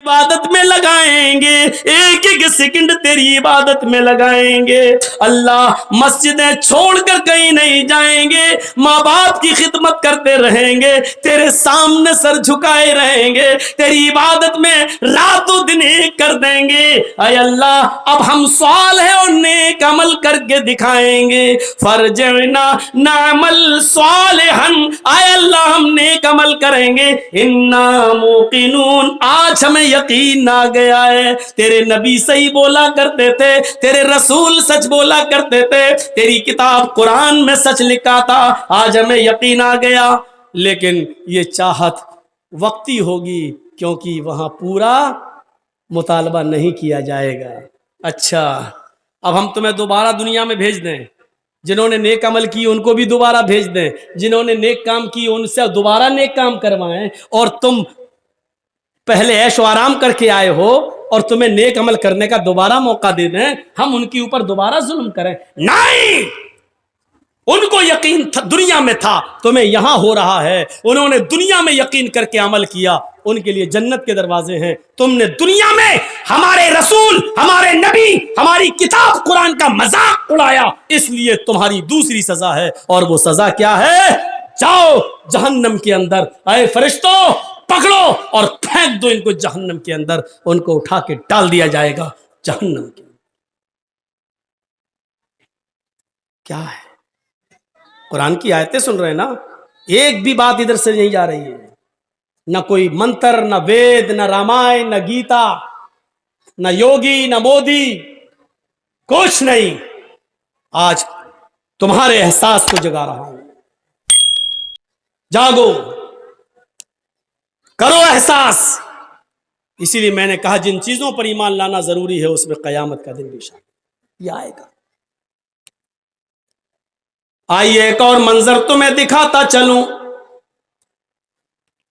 عبادت میں لگائیں گے، ایک ایک سیکنڈ تیری عبادت میں لگائیں گے۔ اللہ مسجدیں چھوڑ کر کہیں نہیں جائیں گے، ماں باپ کی خدمت کرتے رہیں گے، تیرے سامنے سر جھکائے رہیں گے، تیری عبادت میں رات و دن ایک کر دیں گے۔ اے اللہ اب ہم صالح اور نیک عمل کر کے دکھائیں گے، فرجعنا نعمل صالحا، اے اللہ ہم نیک عمل کریں گے، انا موقنون، آج ہمیں یقین آ گیا ہے تیرے نبی صحیح بولا کرتے تھے، تیرے رسول سچ بولا کرتے تھے، تیری کتاب قرآن میں سچ لکھا تھا، آج ہمیں یقین آ گیا۔ لیکن یہ چاہت وقتی ہوگی کیونکہ وہاں پورا مطالبہ نہیں کیا جائے گا۔ اچھا اب ہم تمہیں دوبارہ دنیا میں بھیج دیں، جنہوں نے نیک عمل کی ان کو بھی دوبارہ بھیج دیں، جنہوں نے نیک کام کی ان سے دوبارہ نیک کام کروائیں، اور تم پہلے عیش و آرام کر کے آئے ہو اور تمہیں نیک عمل کرنے کا دوبارہ موقع دے دیں، ہم ان کے اوپر دوبارہ ظلم کریں؟ نہیں، ان کو یقین تھا دنیا میں تھا، تمہیں یہاں ہو رہا ہے، انہوں نے دنیا میں یقین کر کے عمل کیا، ان کے لیے جنت کے دروازے ہیں، تم نے دنیا میں ہمارے رسول، ہمارے نبی، ہماری کتاب قرآن کا مذاق اڑایا، اس لیے تمہاری دوسری سزا ہے، اور وہ سزا کیا ہے؟ جاؤ جہنم کے اندر، اے فرشتوں پکڑو اور پھینک دو ان کو جہنم کے اندر، ان کو اٹھا کے ڈال دیا جائے گا جہنم کے اندر۔ کیا ہے؟ قرآن کی آیتیں سن رہے ہیں نا، ایک بھی بات ادھر سے نہیں جا رہی ہے، نہ کوئی منتر، نہ وید، نہ رامائن، نہ گیتا، نہ یوگی، نہ مودی، کچھ نہیں۔ آج تمہارے احساس کو جگا رہا ہوں، جاگو، کرو احساس۔ اسی لیے میں نے کہا جن چیزوں پر ایمان لانا ضروری ہے اس میں قیامت کا دن بھی شامل، یہ آئے گا۔ آئیے ایک اور منظر تمہیں دکھاتا چلوں۔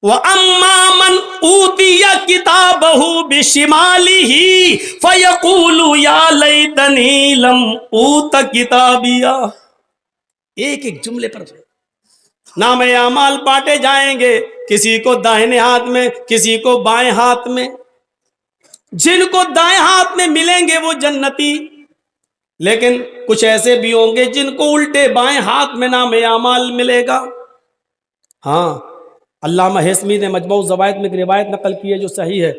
وَأَمَّا مَنْ أُوتِيَ كِتَابَهُ بِشِمَالِهِ فَيَقُولُ يَا لَيْتَنِي لَمْ أُوتَ كِتَابِيَهْ، ایک ایک جملے پر نام اعمال بانٹے جائیں گے، کسی کو دائیں ہاتھ میں، کسی کو بائیں ہاتھ میں۔ جن کو دائیں ہاتھ میں ملیں گے وہ جنتی، لیکن کچھ ایسے بھی ہوں گے جن کو الٹے بائیں ہاتھ میں نام اعمال ملے گا۔ ہاں علامہ ہیثمی نے مجموع الزوائد میں ایک روایت نقل کی ہے جو صحیح ہے،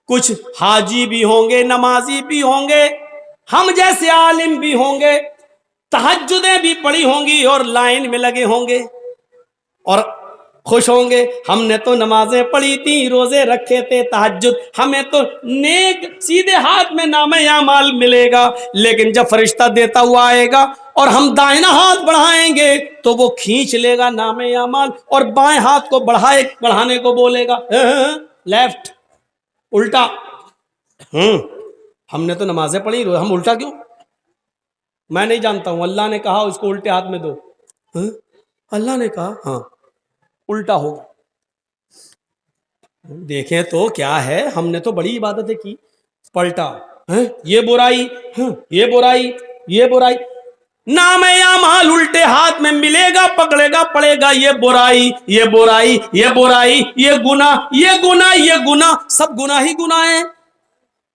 کچھ حاجی بھی ہوں گے، نمازی بھی ہوں گے، ہم جیسے عالم بھی ہوں گے، تہجدیں بھی پڑھی ہوں گی اور لائن میں لگے ہوں گے اور خوش ہوں گے، ہم نے تو نمازیں پڑھی تھی، روزے رکھے تھے، تہجد، ہمیں تو نیک سیدھے ہاتھ میں نام اعمال ملے گا۔ لیکن جب فرشتہ دیتا ہوا آئے گا اور ہم دائنا ہاتھ بڑھائیں گے تو وہ کھینچ لے گا نام اعمال، اور بائیں ہاتھ کو بڑھانے کو بولے گا لیفٹ، الٹا۔ ہم نے تو نمازیں پڑھی، ہم الٹا کیوں؟ میں نہیں جانتا ہوں، اللہ نے کہا اس کو الٹے ہاتھ میں دو، اللہ نے کہا ہاں الٹا ہوگا۔ دیکھیں تو کیا ہے، ہم نے تو بڑی عبادتیں کی، پلٹا، یہ برائی، یہ برائی، یہ برائی، نام اعمال الٹے ہاتھ میں ملے گا، پکڑے گا، پڑے گا، یہ برائی، یہ برائی، یہ برائی، یہ گناہ، یہ گناہ، یہ گناہ، سب گناہ ہی گناہ ہیں۔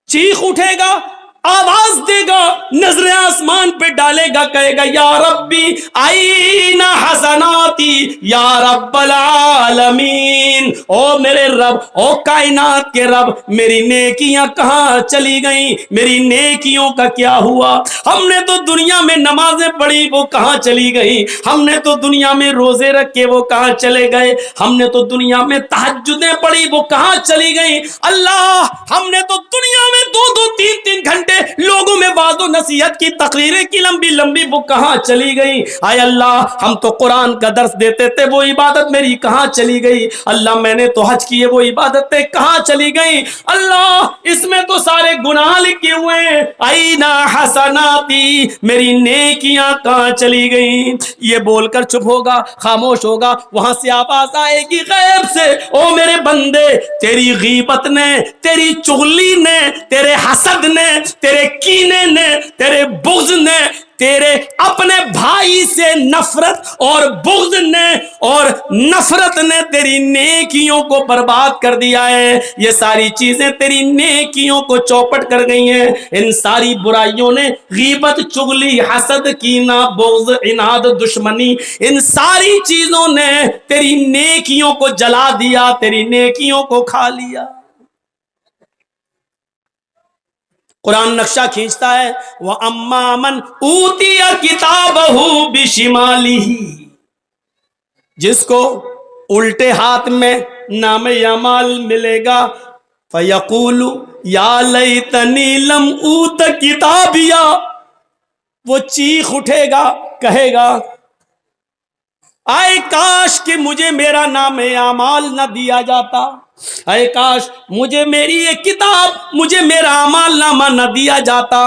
چیخ اٹھے گا، آواز دے گا، نظر آسمان پہ ڈالے گا، کہے گا یا ربی آئین حسناتی یا رب العالمین، او میرے رب، او کائنات کے رب، میری نیکیاں کہاں چلی گئیں، میری نیکیوں کا کیا ہوا؟ ہم نے تو دنیا میں نمازیں پڑھی، وہ کہاں چلی گئیں؟ ہم نے تو دنیا میں روزے رکھے، وہ کہاں چلے گئے؟ ہم نے تو دنیا میں تہجدیں پڑھی، وہ کہاں چلی گئیں؟ اللہ ہم نے تو دنیا میں 2-3 گھنٹے لوگوں میں وعظ و نصیحت کی تقریریں کی لمبی لمبی، وہ کہاں چلی گئی؟ آئے اللہ ہم تو قرآن کا درس دیتے تھے، وہ عبادت میری کہاں چلی گئی؟ اللہ میں نے تو حج کیے، وہ عبادتیں کہاں چلی گئی؟ اللہ اس میں تو سارے گناہ لکھے ہوئے ہیں، آئینہ حسناتی، میری نیکیاں کہاں چلی گئیں؟ یہ بول کر چپ ہوگا، خاموش ہوگا، وہاں سے آواز آئے گی غیب سے، او میرے بندے، تیری غیبت نے، تیری چغلی نے، تیرے حسد نے، تیرے کینے نے، تیرے بغض نے، تیرے اپنے بھائی سے نفرت اور بغض نے اور نفرت نے تیری نیکیوں کو برباد کر دیا ہے. یہ ساری چیزیں تیری نیکیوں کو چوپٹ کر گئی ہیں. ان ساری برائیوں نے غیبت، چغلی، حسد، کینہ، بغض، عناد، دشمنی، ان ساری چیزوں نے تیری نیکیوں کو جلا دیا، تیری نیکیوں کو کھا لیا. قرآن نقشہ کھینچتا ہے وَأَمَّا مَنْ أُوتِيَ كِتَابَهُ بِشِمَالِهِ، جس کو الٹے ہاتھ میں نام اعمال ملے گا فَيَقُولُ يَا لَيْتَنِي لَمْ أُوتَ كِتَابِيَهْ، وہ چیخ اٹھے گا، کہے گا اے کاش کہ مجھے میرا نام اعمال نہ دیا جاتا، اے کاش مجھے میری یہ کتاب، مجھے میرا اعمال نامہ نہ دیا جاتا.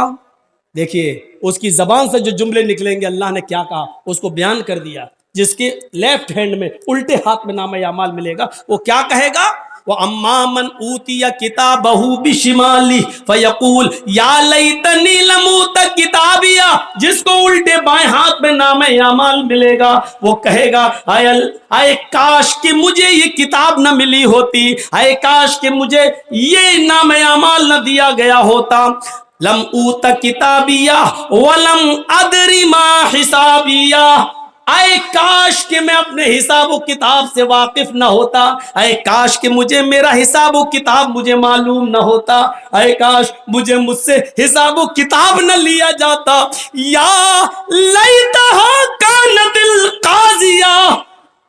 دیکھیے اس کی زبان سے جو جملے نکلیں گے اللہ نے کیا کہا اس کو بیان کر دیا. جس کے لیفٹ ہینڈ میں، الٹے ہاتھ میں نام اعمال ملے گا وہ کیا کہے گا؟ وَأَمَّا مَنْ أُوتِيَ كِتَابَهُ بِشِمَالِهِ فَيَقُولُ يَا لَيْتَنِي لَمْ أُوتَ كِتَابِيَهْ، جس کو الٹے بائیں ہاتھ میں نام اعمال ملے گا وہ کہے گا اے کاش کہ مجھے یہ کتاب نہ ملی ہوتی، اے کاش کہ مجھے یہ نام اعمال نہ دیا گیا ہوتا. لم اوت کتابیہ ولم ادری ما حسابیہ، اے کاش کہ میں اپنے حساب و کتاب سے واقف نہ ہوتا، اے کاش کہ مجھے میرا حساب و کتاب مجھے معلوم نہ ہوتا، اے کاش مجھ سے حساب و کتاب نہ لیا جاتا. یا لیتہا کانت القاضیہ،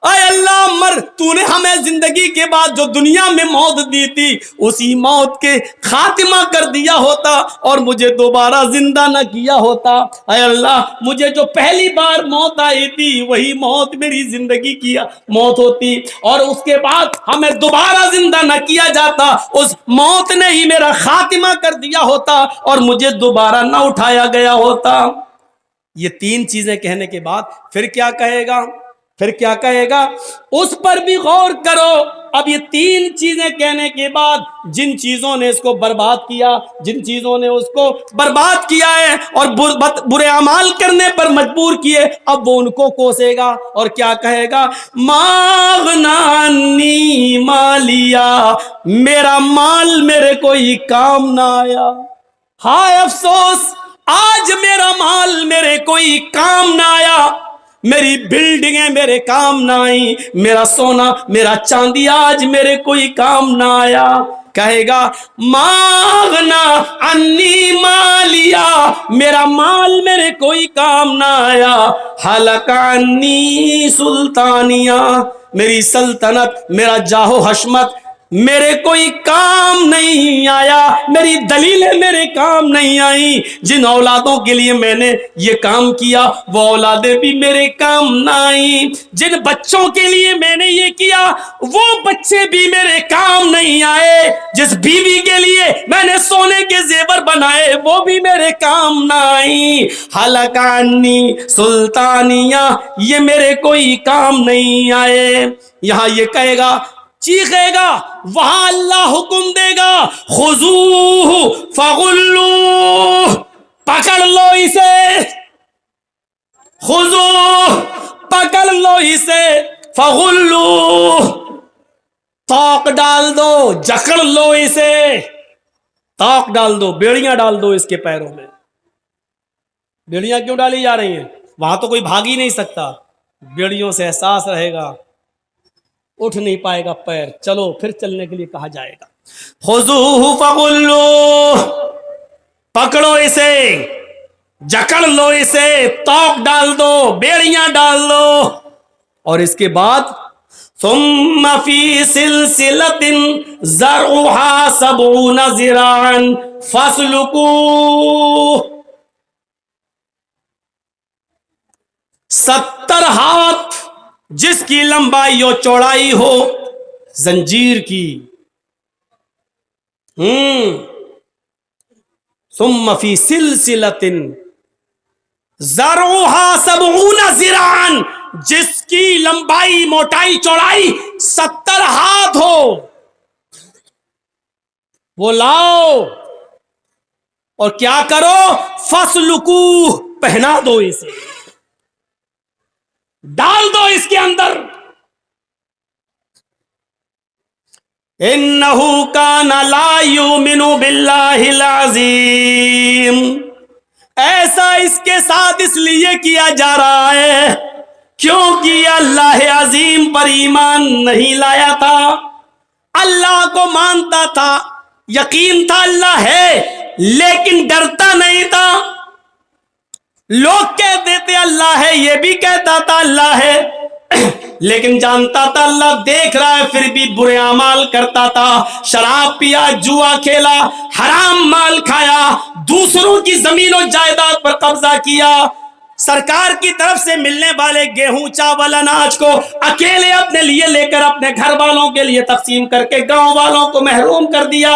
اے اللہ تو نے ہمیں زندگی کے بعد جو دنیا میں موت دی تھی اسی موت کے خاتمہ کر دیا ہوتا اور مجھے دوبارہ زندہ نہ کیا ہوتا. اے اللہ مجھے جو پہلی بار موت آئی تھی وہی موت میری زندگی کی موت ہوتی اور اس کے بعد ہمیں دوبارہ زندہ نہ کیا جاتا، اس موت نے ہی میرا خاتمہ کر دیا ہوتا اور مجھے دوبارہ نہ اٹھایا گیا ہوتا. یہ تین چیزیں کہنے کے بعد پھر کیا کہے گا؟ پھر کیا کہے گا اس پر بھی غور کرو. اب یہ تین چیزیں کہنے کے بعد جن چیزوں نے اس کو برباد کیا، جن چیزوں نے اس کو برباد کیا ہے اور برے اعمال کرنے پر مجبور کیے، اب وہ ان کو کوسے گا اور کیا کہے گا؟ ما اغنی عنی مالیا، میرا مال میرے کوئی کام نہ آیا. ہائے افسوس، آج میرا مال میرے کوئی کام نہ آیا، میری بلڈنگیں میرے کام نہ آئی، میرا سونا میرا چاندی آج میرے کوئی کام نہ آیا. کہے گا ما اغنی عنی مالیا، میرا مال میرے کوئی کام نہ آیا. ہلک عنی سلطانیہ، میری سلطنت، میرا جاہ و حشمت میرے کوئی کام نہیں آیا، میری دلیلیں میرے کام نہیں آئیں. جن اولادوں کے لیے میں نے یہ کام کیا وہ اولادیں بھی میرے کام نہ آئیں. جن بچوں کے لیے میں نے یہ کیا وہ بچے بھی میرے کام نہیں آئے. جس بیوی کے لیے میں نے سونے کے زیور بنائے وہ بھی میرے کام نہ آئیں. ہلک عنی سلطانیہ، یہ میرے کوئی کام نہیں آئے. یہاں یہ کہے گا، چیخے گا، وہاں اللہ حکم دے گا خذوہ فغلوہ، پکڑ لو اسے، خذوہ پکڑ لو اسے، فغلوہ توق ڈال دو، جکڑ لو اسے، توق ڈال دو، بیڑیاں ڈال دو اس کے پیروں میں. بیڑیاں کیوں ڈالی جا رہی ہیں؟ وہاں تو کوئی بھاگ ہی نہیں سکتا، بیڑیوں سے احساس رہے گا، اٹھ نہیں پائے گا پیر، چلو پھر چلنے کے لیے کہا جائے گا. خذوہ فغلوہ، پکڑو اسے، جکڑ لو اسے، توق ڈال دو، بیڑیاں ڈال دو. اور اس کے بعد ثم فی سلسلۃ ذرعها 70 ذراعا فاسلکوہ، 70 ہاتھ جس کی لمبائی و چوڑائی ہو زنجیر کی. ثم فی سلسلۃ ذرعها 70 ذراعا، جس کی لمبائی موٹائی چوڑائی 70 ہاتھ ہو، وہ لاؤ اور کیا کرو؟ فاسلکوہ، پہنا دو اسے، ڈال دو اس کے اندر۔ انہ کان لا یؤمن باللہ العظیم، ایسا اس کے ساتھ اس لیے کیا جا رہا ہے کیونکہ اللہ عظیم پر ایمان نہیں لایا تھا، اللہ کو مانتا تھا، یقین تھا اللہ ہے، لیکن ڈرتا نہیں تھا۔ لوگ کہتے تھے اللہ ہے، یہ بھی کہتا تھا اللہ ہے، لیکن جانتا تھا اللہ دیکھ رہا ہے، پھر بھی برے اعمال کرتا تھا، شراب پیا، جوا کھیلا، حرام مال کھایا، دوسروں کی زمین و جائیداد پر قبضہ کیا، سرکار کی طرف سے ملنے والے گیہوں چاول اناج کو اکیلے اپنے لیے لے کر اپنے گھر والوں کے لیے تقسیم کر کے گاؤں والوں کو محروم کر دیا۔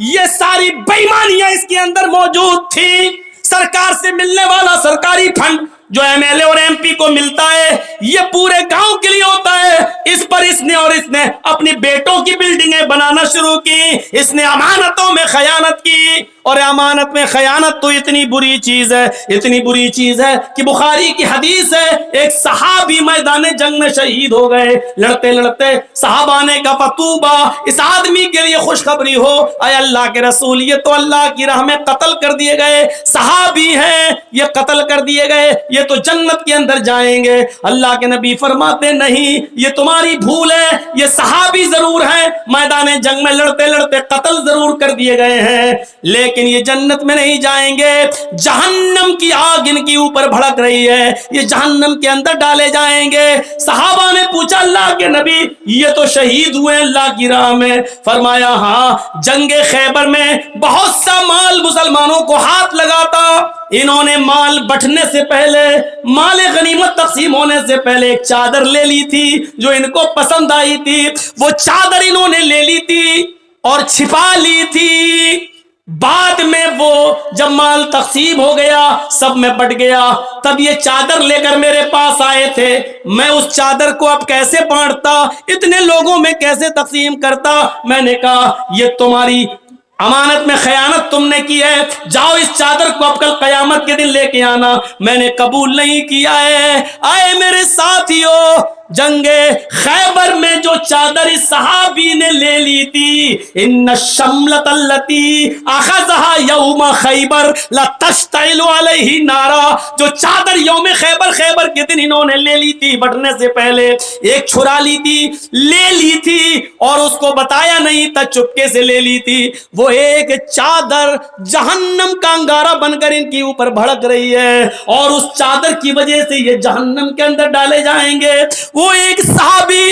یہ ساری بے ایمانیاں اس کے اندر موجود تھی۔ سرکار سے ملنے والا سرکاری فنڈ جو ایم ایل اے اور ایم پی کو ملتا ہے، یہ پورے گاؤں کے لیے ہوتا ہے، اس پر اس نے اپنی بیٹوں کی بلڈنگیں بنانا شروع کی، اس نے امانتوں میں خیانت کی، اور امانت میں خیانت تو اتنی بری چیز ہے، اتنی بری چیز ہے کہ بخاری کی حدیث ہے، ایک صحابی میدان جنگ میں شہید ہو گئے، لڑتے لڑتے صحابہ نے کہا فتوبہ، اس آدمی کے لیے خوشخبری ہو، اے اللہ کے رسول یہ تو اللہ کی راہ میں قتل کر دیے گئے صحابی ہیں، یہ قتل کر دیے گئے، یہ تو جنت کے اندر جائیں گے۔ اللہ کے نبی فرماتے نہیں، یہ تمہاری بھول ہے، یہ صحابی ضرور ہیں، میدان جنگ میں لڑتے لڑتے قتل ضرور کر دیے گئے ہیں، لیکن یہ جنت میں نہیں جائیں گے، جہنم کی آگ ان کی اوپر بھڑک رہی ہے، یہ جہنم کے اندر ڈالے جائیں گے۔ صحابہ نے پوچھا اللہ کے نبی یہ تو شہید ہوئے اللہ کی راہ میں، فرمایا ہاں، جنگ خیبر میں بہت سا مال مسلمانوں کو ہاتھ لگا تھا، انہوں نے مال بٹنے سے پہلے، مال غنیمت تقسیم ہونے سے پہلے ایک چادر لے لی تھی جو ان کو پسند آئی تھی، وہ چادر انہوں نے لے لی تھی اور چھپا لی تھی، بعد میں وہ جب مال تقسیم ہو گیا سب میں بٹ گیا، تب یہ چادر لے کر میرے پاس آئے تھے، میں اس چادر کو اب کیسے بانٹتا، اتنے لوگوں میں کیسے تقسیم کرتا، میں نے کہا یہ تمہاری امانت میں خیانت تم نے کی ہے، جاؤ اس چادر کو اب کل قیامت کے دن لے کے آنا، میں نے قبول نہیں کیا ہے۔ آئے میرے ساتھیو، جنگ خیبر میں جو چادر اس صحابی نے لے لی تھی، ان الشملۃ التي اخذها یوم خیبر لتشتعل علیہ نارا، جو چادر یوم خیبر کے دن انہوں نے لے لی تھی بٹنے سے پہلے، ایک چھڑا لی تھی، لے لی تھی اور اس کو بتایا نہیں تھا، چپکے سے لے لی تھی، وہ ایک چادر جہنم کا انگارہ بن کر ان کے اوپر بھڑک رہی ہے، اور اس چادر کی وجہ سے یہ جہنم کے اندر ڈالے جائیں گے۔ وہ ایک صحابی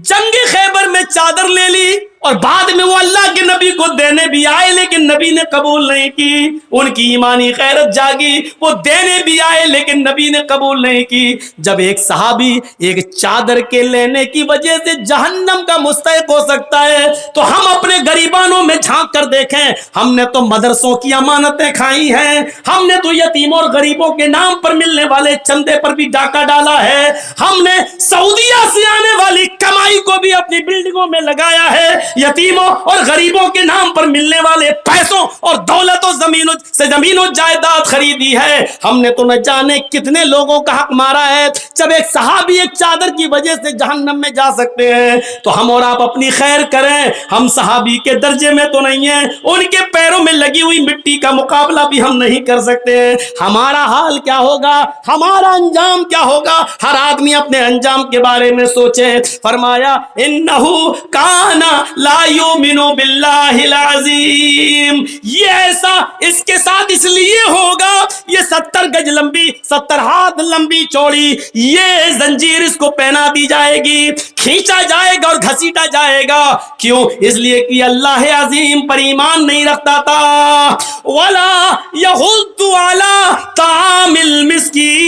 جنگ خیبر میں چادر لے لی اور بعد میں وہ اللہ کے نبی کو دینے بھی آئے، لیکن نبی نے قبول نہیں کی، ان کی ایمانی غیرت جاگی، وہ دینے بھی آئے لیکن نبی نے قبول نہیں کی۔ جب ایک صحابی ایک چادر کے لینے کی وجہ سے جہنم کا مستحق ہو سکتا ہے تو ہم اپنے غریبانوں میں جھانک کر دیکھیں، ہم نے تو مدرسوں کی امانتیں کھائی ہیں، ہم نے تو یتیموں اور غریبوں کے نام پر ملنے والے چندے پر بھی ڈاکہ ڈالا ہے، ہم نے سعودیہ سے آنے والی کمائی کو بھی اپنی بلڈنگوں میں لگایا ہے، یتیموں اور غریبوں کے نام پر ملنے والے پیسوں اور دولت و زمین و جائیداد خریدی ہے، ہم نے تو نہ جانے کتنے لوگوں کا حق مارا ہے۔ جب ایک صحابی ایک چادر کی وجہ سے جہنم میں جا سکتے ہیں تو ہم اور آپ اپنی خیر کریں، ہم صحابی کے درجے میں تو نہیں ہیں، ان کے پیروں میں لگی ہوئی مٹی کا مقابلہ بھی ہم نہیں کر سکتے ہیں، ہمارا حال کیا ہوگا، ہمارا انجام کیا ہوگا، ہر آدمی اپنے انجام کے بارے میں سوچے۔ فرمایا انہو کان لا یؤمن باللہ العظیم، یہ ایسا اس کے ساتھ اس لیے ہوگا، یہ 70 گج لمبی 70 ہاتھ لمبی چوڑی یہ زنجیر اس کو پہنا دی جائے گی، کھینچا جائے گا اور گھسیٹا جائے گا، کیوں؟ اس لیے کہ اللہ عظیم پر ایمان نہیں رکھتا تھا۔ ولا یحض علی طعام المسکین،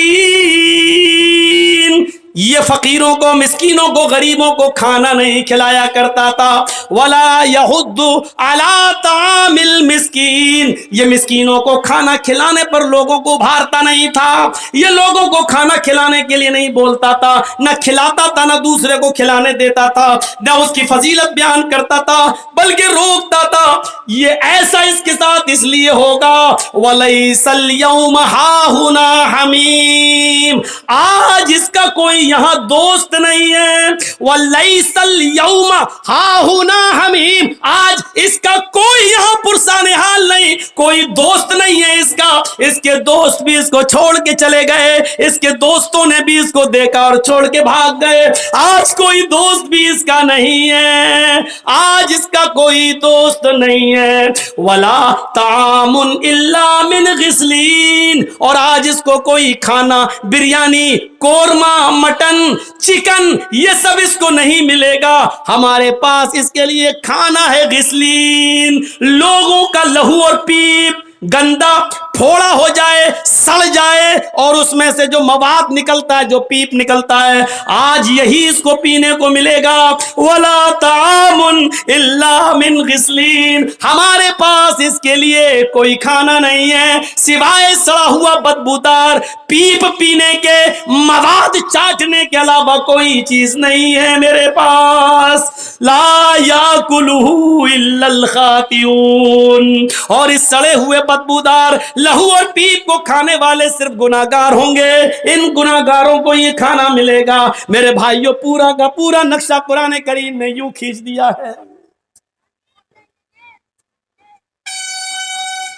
یہ فقیروں کو، مسکینوں کو، غریبوں کو کھانا نہیں کھلایا کرتا تھا۔ ولا یحض علی طعام المسکین، یہ مسکینوں کو کھانا کھلانے پر لوگوں کو ابھارتا نہیں تھا، یہ لوگوں کو کھانا کھلانے کے لیے نہیں بولتا تھا، نہ کھلاتا تھا نہ دوسرے کو کھلانے دیتا تھا، نہ اس کی فضیلت بیان کرتا تھا، بلکہ روکتا تھا یہ ایسا اس کے ساتھ اس لیے ہوگا وَلَيْسَ الْيَوْمَ هَاهُنَا حَمِيمٌ آج اس کا کوئی یہاں دوست نہیں ہے وَلَيْسَ الْيَوْمَ هَاهُنَا حَمِيمٌ آج اس کا کوئی یہاں پرسان حال نہیں کوئی دوست نہیں ہے اس کا اس کے دوست بھی اس کو چھوڑ کے چلے گئے اس کے دوستوں نے بھی اس کو دیکھا اور چھوڑ کے بھاگ گئے آج کوئی دوست بھی اس کا نہیں ہے آج اس کا کوئی دوست نہیں ہے ولا طعام الا من غسلین اور آج اس کو کوئی کھانا بریانی قورمہ مٹن چکن یہ سب اس کو نہیں ملے گا ہمارے پاس اس کے لیے کھانا ہے غسلین لوگوں کا لہو اور پیپ گندا پھوڑا ہو جائے سڑ جائے اور اس میں سے جو مواد نکلتا ہے جو پیپ نکلتا ہے آج یہی اس کو پینے کو ملے گا ولا طعام الا من غسلین ہمارے پاس اس کے لیے کوئی کھانا نہیں ہے سوائے سڑا ہوا بدبودار پیپ پینے کے مواد چاٹنے کے علاوہ کوئی چیز نہیں ہے میرے پاس لا یاکلہ الا الخاطئون اور اس سڑے ہوئے بدبودار لہو اور پیپ کو کھانے والے صرف گناہگار ہوں گے ان گناہگاروں کو یہ کھانا ملے گا میرے بھائیوں پورا کا پورا نقشہ قرآن کریم نے یوں کھینچ دیا ہے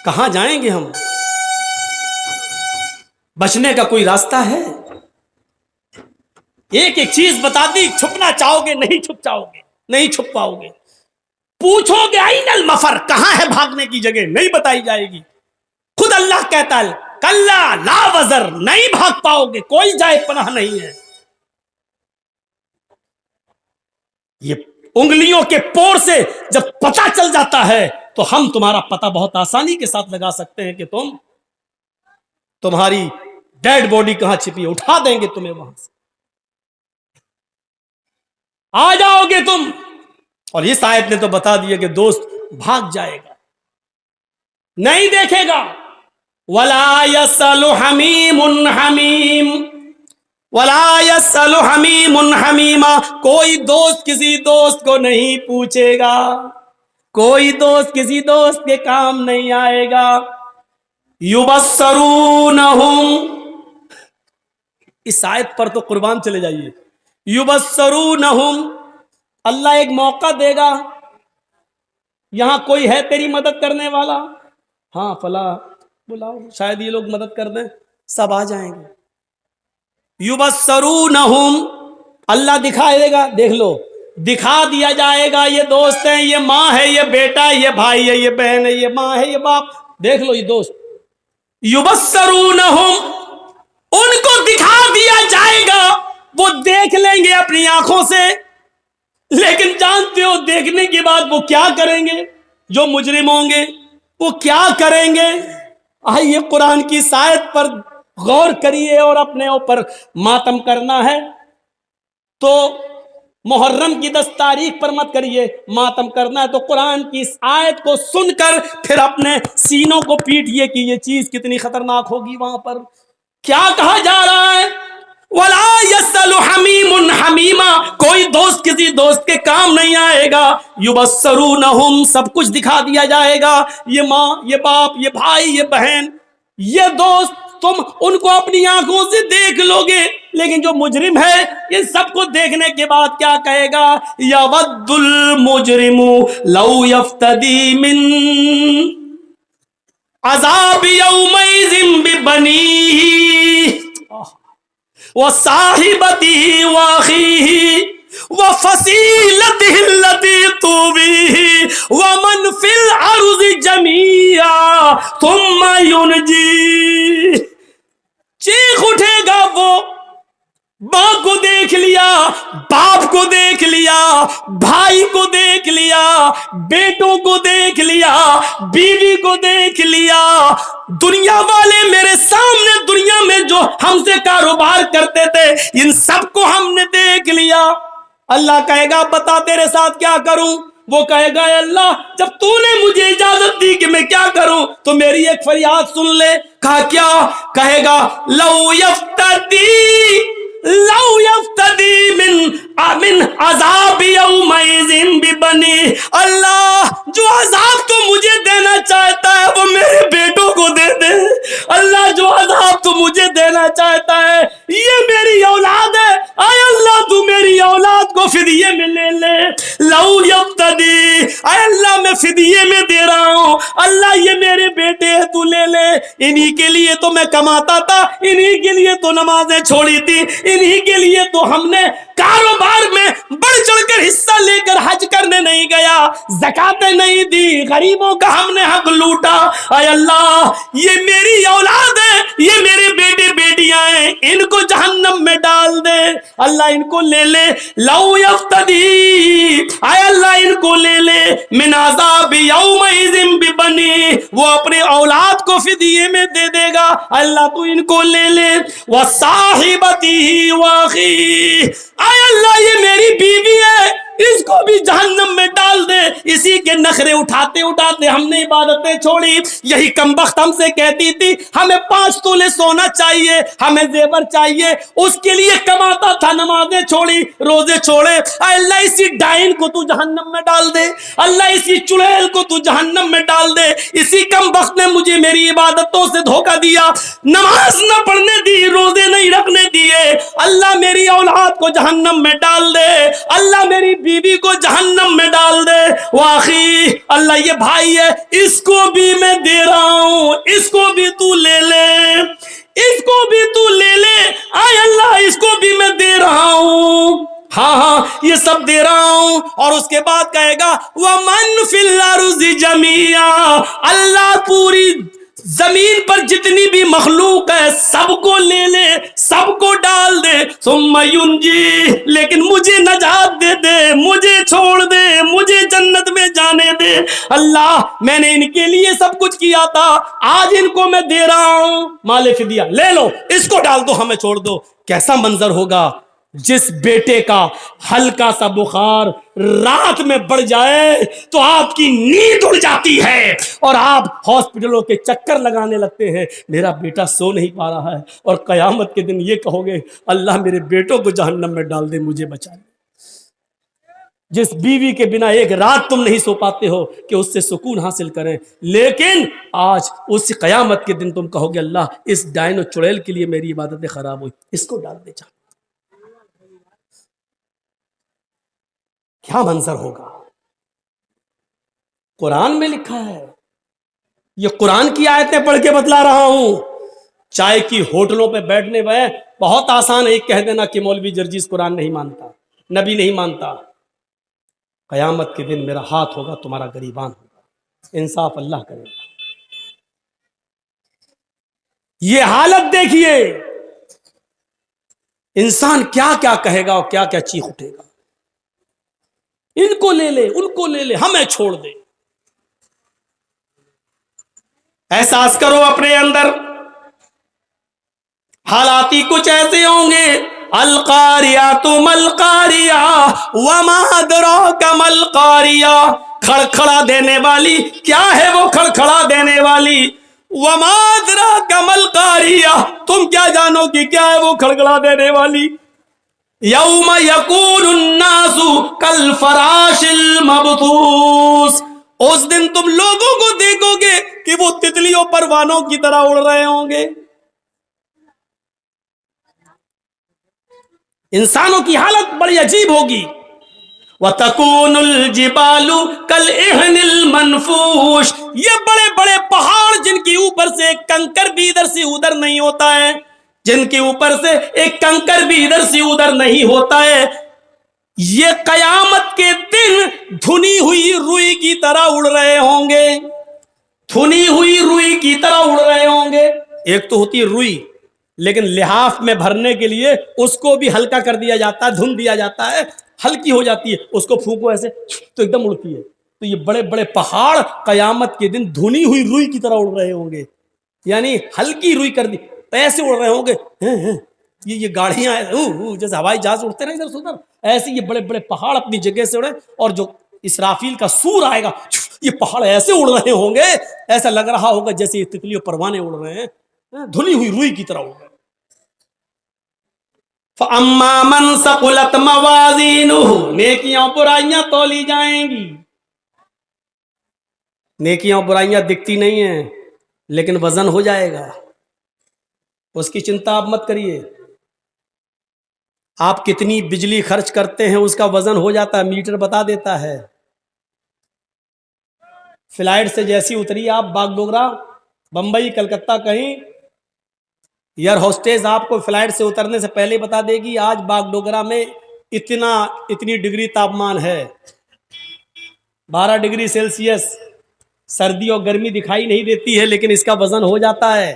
کہاں جائیں گے ہم بچنے کا کوئی راستہ ہے ایک ایک چیز بتا دی چھپنا چاہو گے نہیں چھپ جاؤ گے نہیں چھپ پاؤ گے پوچھو گے این المفر کہاں ہے بھاگنے کی جگہ نہیں بتائی جائے گی خود اللہ کہتا ہے کلا لا وزر نہیں بھاگ پاؤ گے کوئی جائے پناہ نہیں ہے یہ انگلیوں کے پور سے جب پتہ چل جاتا ہے تو ہم تمہارا پتہ بہت آسانی کے ساتھ لگا سکتے ہیں کہ تمہاری ڈیڈ باڈی کہاں چھپی ہے اٹھا دیں گے تمہیں وہاں سے آ جاؤ گے تم اور اس آیت نے تو بتا دیا کہ دوست بھاگ جائے گا نہیں دیکھے گا وَلَا يَسْأَلُ حَمِيمٌ حَمِيمٌ وَلَا يَسْأَلُ حَمِيمٌ حَمِيمًا کوئی دوست کسی دوست کو نہیں پوچھے گا کوئی دوست کسی دوست کے کام نہیں آئے گا يُبَصَّرُونَهُمْ اس آیت پر تو قربان چلے جائیے يُبَصَّرُونَهُمْ اللہ ایک موقع دے گا یہاں کوئی ہے تیری مدد کرنے والا ہاں فلاں بلاؤ شاید یہ لوگ مدد کر دیں سب آ جائیں گے یبصرونہم اللہ دکھائے دے گا دیکھ لو دکھا دیا جائے گا یہ دوست ہیں یہ ماں ہے یہ بیٹا ہے یہ بھائی ہے یہ بہن ہے یہ ماں ہے یہ باپ دیکھ لو یہ دوست یبصرونہم ان کو دکھا دیا جائے گا وہ دیکھ لیں گے اپنی آنکھوں سے لیکن جانتے ہو دیکھنے کے بعد وہ کیا کریں گے جو مجرم ہوں گے وہ کیا کریں گے آئیے قرآن کی آیت پر غور کریے اور اپنے اوپر ماتم کرنا ہے تو محرم کی 10 تاریخ پر مت کریے ماتم کرنا ہے تو قرآن کی اس آیت کو سن کر پھر اپنے سینوں کو پیٹیے کہ یہ چیز کتنی خطرناک ہوگی وہاں پر کیا کہا جا رہا ہے وَلَا يَسْأَلُ حَمِيمٌ حَمِيمًا کوئی دوست کسی دوست کے کام نہیں آئے گا يُبَصَّرُونَهُمْ سب کچھ دکھا دیا جائے گا یہ ماں یہ باپ یہ بھائی یہ بہن یہ دوست تم ان کو اپنی آنکھوں سے دیکھ لو گے لیکن جو مجرم ہے ان سب کو دیکھنے کے بعد کیا کہے گا يَوَدُّ الْمُجْرِمُ لَوْ يَفْتَدِي مِنْ عَذَابِ يَوْمَئِذٍ بِبَنِيهِ وَصَاحِبَتِهِ وَأَخِيهِ وَفَصِيلَتِهِ الَّتِي تُؤْوِيهِ وَمَنْ فِي الْأَرْضِ جَمِيعًا ثُمَّ يُنْجِيهِ چیخ اٹھے گا وہ ماں کو دیکھ لیا باپ کو دیکھ لیا بھائی کو دیکھ لیا بیٹوں کو دیکھ لیا بیوی کو دیکھ لیا دنیا والے میرے سامنے دنیا میں جو ہم سے کاروبار کرتے تھے ان سب کو ہم نے دیکھ لیا اللہ کہے گا بتا تیرے ساتھ کیا کروں وہ کہے گا اے اللہ جب تو نے مجھے اجازت دی کہ میں کیا کروں تو میری ایک فریاد سن لے کہا کیا کہے گا لو یفتدی لو یفتدی من عذاب یومئذ ببنی، اللہ جو عذاب تو مجھے دینا چاہتا ہے وہ میرے بیٹوں کو دے دے، اللہ جو عذاب تو مجھے دینا چاہتا ہے یہ میری اولاد ہے، اے اللہ تو میری اولاد کو فدیے میں لے لے، لو یفتدی، اے اللہ میں فدیے میں دے رہا ہوں، اللہ یہ میرے بیٹے ہیں تو لے لے، انہی کے لیے تو میں کماتا تھا، انہی کے لیے تو نمازیں چھوڑی تھی، انہی کے لیے تو ہم نے کاروبار میں بڑھ چڑھ کر حصہ لے کر حج کرنے نہیں گیا، زکاتیں نہیں دی، غریبوں کا ہم نے حق لوٹا، اے اللہ یہ میری اولاد ہے، یہ میرے بیٹے بیٹیاں ہیں، ان کو جہنم میں ڈال دے، اللہ ان کو لے لے، لو یفتدی، اے اللہ ان کو لے لے، من عذاب یومئذ ببنی، وہ اپنے اولاد کو فدیے میں دے دے گا، اللہ تو ان کو لے لے، وصاحبتہ واخیہ، اے اللہ یہ میری بیوی ہے اس کو بھی جہنم میں ڈال دے، اسی کے نخرے اٹھاتے اٹھاتے ہم نے عبادتیں چھوڑی، یہی کمبخت ہم سے کہتی تھی ہمیں 5 تولے سونا چاہیے، ہمیں زیور چاہیے، اس کے لیے کماتا تھا، نمازیں چھوڑی، روزے چھوڑے، اے اللہ اسی ڈائن کو تو جہنم میں ڈال دے، اللہ اسی چڑیل کو تو جہنم میں ڈال دے، اسی کمبخت نے مجھے میری عبادتوں سے دھوکہ دیا، نماز نہ پڑھنے دی، روزے نہیں رکھنے دیے، اللہ میری اولاد کو جہنم میں ڈال دے، اللہ میری بیوی کو جہنم میں ڈال دے، واخی، اللہ یہ بھائی ہے اس کو بھی میں دے رہا ہوں، اس کو بھی تو لے لے، اس کو بھی تو لے لے، اے اللہ اس کو بھی میں دے رہا ہوں، ہاں ہاں یہ سب دے رہا ہوں، اور اس کے بعد کہے گا وَمَنْ فِي الْأَرْضِ جَمِيعًا، اللہ پوری زمین پر جتنی بھی مخلوق ہے سب کو لے لے، سب کو ڈال دے، ثم ینجی، لیکن مجھے نجات دے دے، مجھے چھوڑ دے، مجھے جنت میں جانے دے، اللہ میں نے ان کے لیے سب کچھ کیا تھا، آج ان کو میں دے رہا ہوں، مال فدیہ لے لو، اس کو ڈال دو، ہمیں چھوڑ دو۔ کیسا منظر ہوگا جس بیٹے کا ہلکا سا بخار رات میں بڑھ جائے تو آپ کی نیند اڑ جاتی ہے اور آپ ہاسپٹلوں کے چکر لگانے لگتے ہیں، میرا بیٹا سو نہیں پا رہا ہے، اور قیامت کے دن یہ کہو گے اللہ میرے بیٹوں کو جہنم میں ڈال دے، مجھے بچا لے۔ جس بیوی کے بنا ایک رات تم نہیں سو پاتے ہو کہ اس سے سکون حاصل کریں، لیکن آج اس قیامت کے دن تم کہو گے اللہ اس ڈائن و چڑیل کے لیے میری عبادتیں خراب ہوئی، اس کو ڈال دے جہنم۔ کیا منظر ہوگا؟ قرآن میں لکھا ہے، یہ قرآن کی آیتیں پڑھ کے بتلا رہا ہوں۔ چائے کی ہوٹلوں پہ بیٹھنے میں بہت آسان ہے ایک کہہ دینا کہ مولوی جرجیز قرآن نہیں مانتا، نبی نہیں مانتا، قیامت کے دن میرا ہاتھ ہوگا تمہارا گریبان ہوگا، انصاف اللہ کرے گا۔ یہ حالت دیکھیے، انسان کیا کیا کہے گا اور کیا کیا چیخ اٹھے گا، ان کو لے لے، ان کو لے لے، ہمیں چھوڑ دے۔ احساس کرو اپنے اندر، حالاتی کچھ ایسے ہوں گے، القاریات ملقاریہ وما ادراک ملقاریہ، کھڑکھڑا دینے والی کیا ہے وہ کھڑکھڑا دینے والی، وما ادراک ملقاریہ، تم کیا جانو کہ کیا ہے وہ کھڑکھڑا دینے والی، یوم یکون الناس کالفراش المبثوث، اس دن تم لوگوں کو دیکھو گے کہ وہ تتلیوں پروانوں کی طرح اڑ رہے ہوں گے۔ انسانوں کی حالت بڑی عجیب ہوگی، وَتَكُونُ الْجِبَالُ كَالْإِهْنِ الْمَنْفُوشِ، یہ بڑے بڑے پہاڑ جن کے اوپر سے ایک کنکر بھی ادھر سے ادھر نہیں ہوتا ہے، جن کے اوپر سے ایک کنکر بھی ادھر سے ادھر نہیں ہوتا ہے، یہ قیامت کے دن دھنی ہوئی روئی کی طرح اڑ رہے ہوں گے، دھنی ہوئی روئی کی طرح اڑ رہے ہوں گے۔ ایک تو ہوتی ہے روئی، لیکن لحاف میں بھرنے کے لیے اس کو بھی ہلکا کر دیا جاتا ہے، دھن دیا جاتا ہے، ہلکی ہو جاتی ہے، اس کو پھونکو ایسے تو ایک دم اڑتی ہے۔ تو یہ بڑے بڑے پہاڑ قیامت کے دن دھنی ہوئی روئی کی طرح اڑ رہے ہوں گے، یعنی ہلکی روئی کر دی ایسے اڑ رہے ہوں گے، یہ گاڑیاں جیسے ہوائی جہاز اڑتے رہے ادھر سے ادھر، ایسے یہ بڑے بڑے پہاڑ اپنی جگہ سے اڑے، اور جو اسرافیل کا سور آئے گا یہ پہاڑ ایسے اڑ رہے ہوں گے، ایسا لگ رہا ہوگا جیسے یہ تتلیوں پروانے اڑ رہے ہیں، دھلی ہوئی روئی کی طرح اڑ رہے ہیں۔ فَأَمَّا مَنْ ثَقُلَتْ مَوَازِينُهُ، نیکیاں برائیاں تولی جائیں گی. نیکیاں برائیاں دکھتی نہیں ہیں لیکن وزن ہو جائے گا، اس کی چنتا آپ مت کریے. آپ کتنی بجلی خرچ کرتے ہیں اس کا وزن ہو جاتا ہے، میٹر بتا دیتا ہے. فلائٹ سے جیسی اتری آپ باغ ڈوگرا، بمبئی، کلکتہ کہیں، ایئر ہوسٹیز آپ کو فلائٹ سے اترنے سے پہلے بتا دے گی آج باغ ڈوگرا میں اتنی ڈگری تاپمان ہے، 12 ڈگری سیلسیس. سردی اور گرمی دکھائی نہیں دیتی ہے لیکن اس کا وزن ہو جاتا ہے.